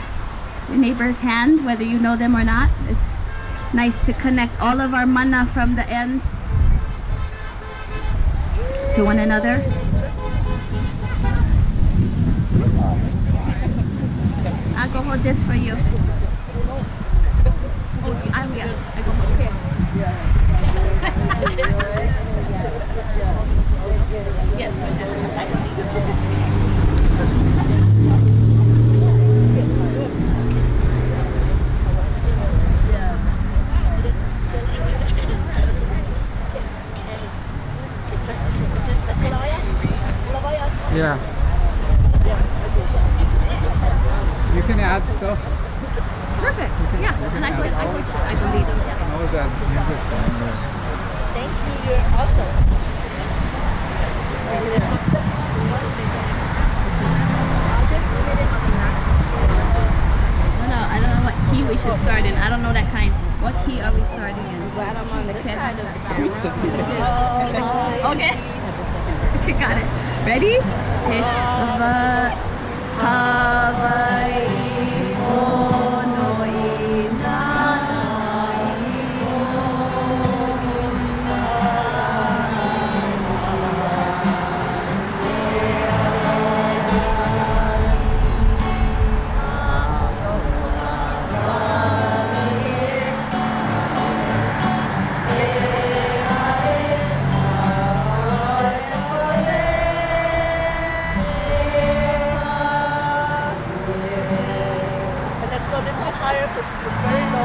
neighbor's hand, whether you know them or not, it's nice to connect all of our mana from the end to one another. I'll go hold this for you. Oh, I go hold it. Yeah. You can add stuff. Perfect. Yeah. And I can lead them. Yeah. No, that music on there. Thank you. You're awesome. No, I don't know what key we should start in. I don't know that kind. What key are we starting in? Right, I'm on the side of the camera. Okay. Okay, got it. Ready? Okay. Hawaii, Honoi, higher because it's very low.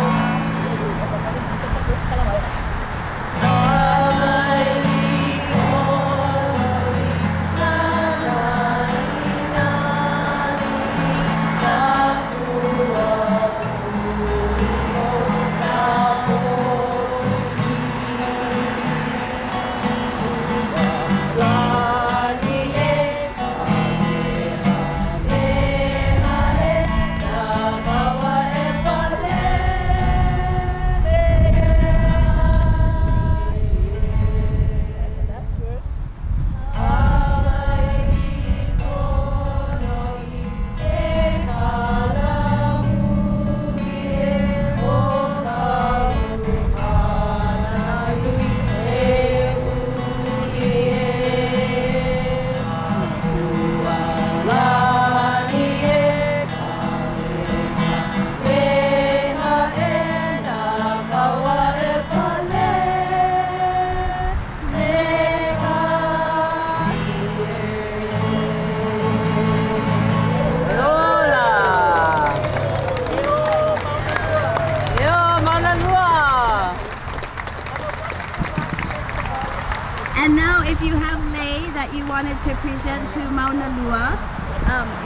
And now if you have lei that you wanted to present to Maunalua,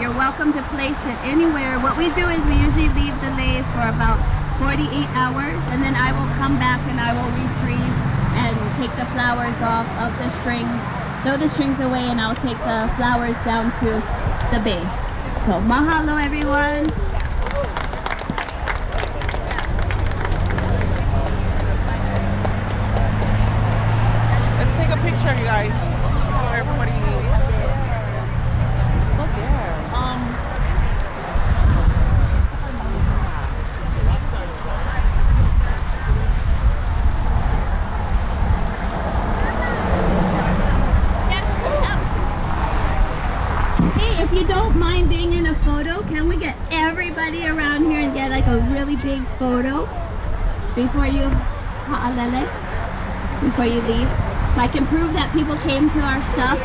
you're welcome to place it anywhere. What we do is we usually leave the lei for about 48 hours, and then I will come back and I will retrieve and take the flowers off of the strings, throw the strings away, and I'll take the flowers down to the bay. So mahalo everyone. Let's take a picture, you guys, before everybody leaves. Look there. Hey, if you don't mind being in a photo, can we get everybody around here and get like a really big photo before you ha'alele, before you leave? So I can prove that people came to our stuff.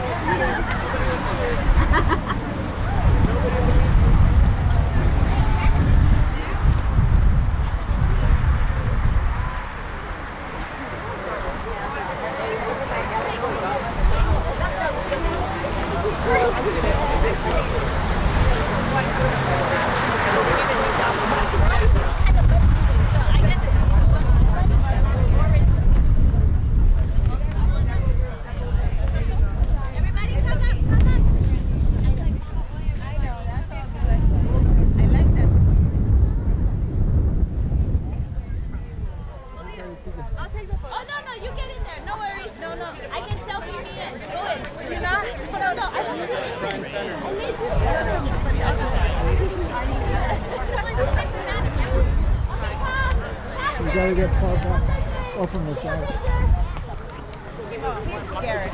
You gotta get far back. Open this out. He's scared.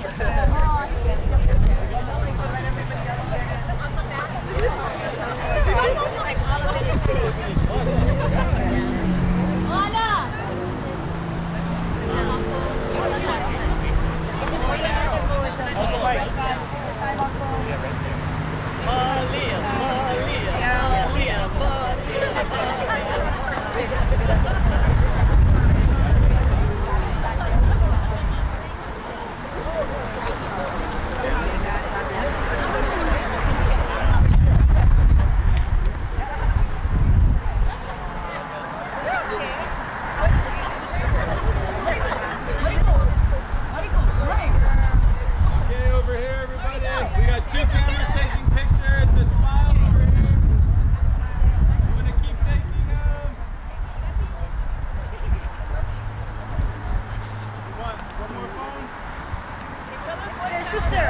sister.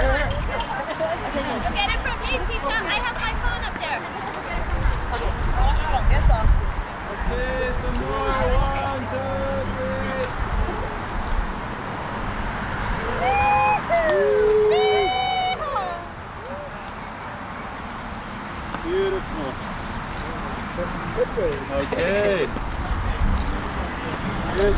You get it from me, Chica. I have my phone up there. Okay. Yes, sir. Okay, some more. 1, 2, 3. Beautiful. Okay. Good.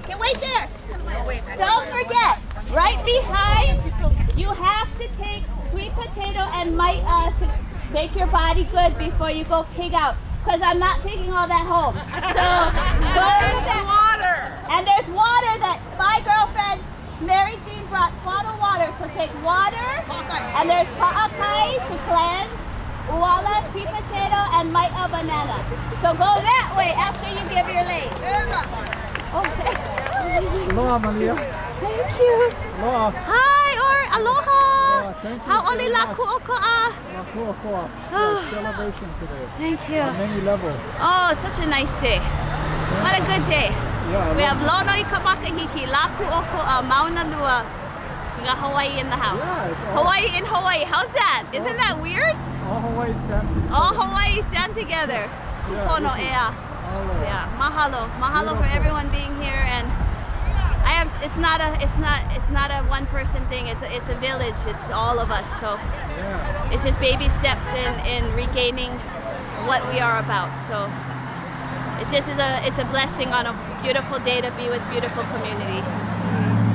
Okay, wait there. Don't forget, right behind, you have to take sweet potato and to make your body good before you go pig out. Because I'm not taking all that home. So, go to that water. And there's water that my girlfriend, Mary Jean, brought bottled water. So take water, and there's pa'akai to cleanse, uala, sweet potato, and a banana. So go that way after you give your leg. Okay. Aloha, Malia. Thank you. Aloha. Hi, or aloha. Thank you. How oli la ku'oko'a. Celebration today. Thank you. On many levels. Oh, such a nice day. What a good day. Yeah, We have Lono i Kamakahiki, La Ku'oko'a, Maunalua. We got Hawaii in the house. Yeah, it's all- Hawaii in Hawaii. How's that? Isn't that weird? All Hawaii stand together. All Hawaii stand together. Kupono this is ea. all over. Yeah, mahalo. Mahalo for Beautiful. everyone being here, and it's not a one person thing. It's a village. It's all of us. So Yeah. it's just baby steps in regaining what we are about. So it just is it's a blessing on a beautiful day to be with beautiful community.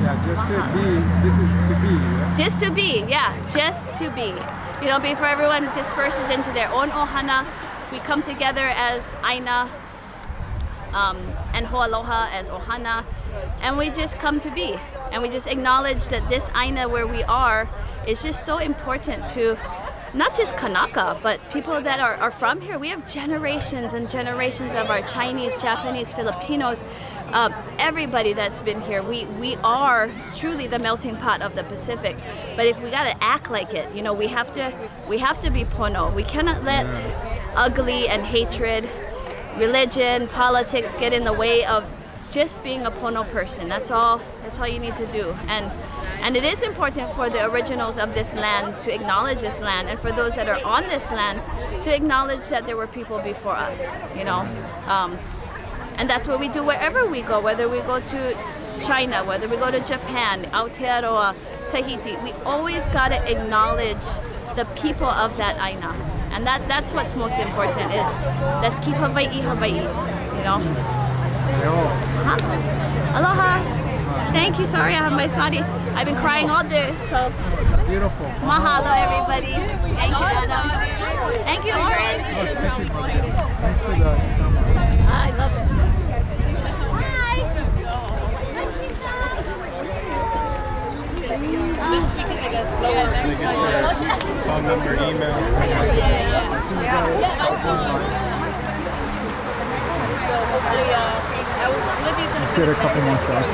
Yeah, just to be. This is to be. Yeah? Just to be, yeah, just to be. You know, before everyone disperses into their own ohana, we come together as aina and ho'aloha as ohana, and we just come to be. And we just acknowledge that this aina where we are is just so important to not just Kanaka, but people that are from here. We have generations and generations of our Chinese, Japanese, Filipinos, everybody that's been here. We are truly the melting pot of the Pacific. But if we gotta act like it, you know, we have to be pono. We cannot let ugly and hatred, religion, politics get in the way of just being a pono person. That's all you need to do. And it is important for the originals of this land to acknowledge this land, and for those that are on this land to acknowledge that there were people before us, you know. And that's what we do wherever we go, whether we go to China, whether we go to Japan, Aotearoa, Tahiti. We always gotta acknowledge the people of that aina. And that's what's most important, is let's keep Hawaii, Hawaii, you know. Aloha. Thank you. Sorry, I have my sari. I've been crying all day. So Beautiful. mahalo, everybody. Thank you, Adam. Thank you, Oren. Thanks for that. I love it. Phone number, email. Let's get a couple more shots.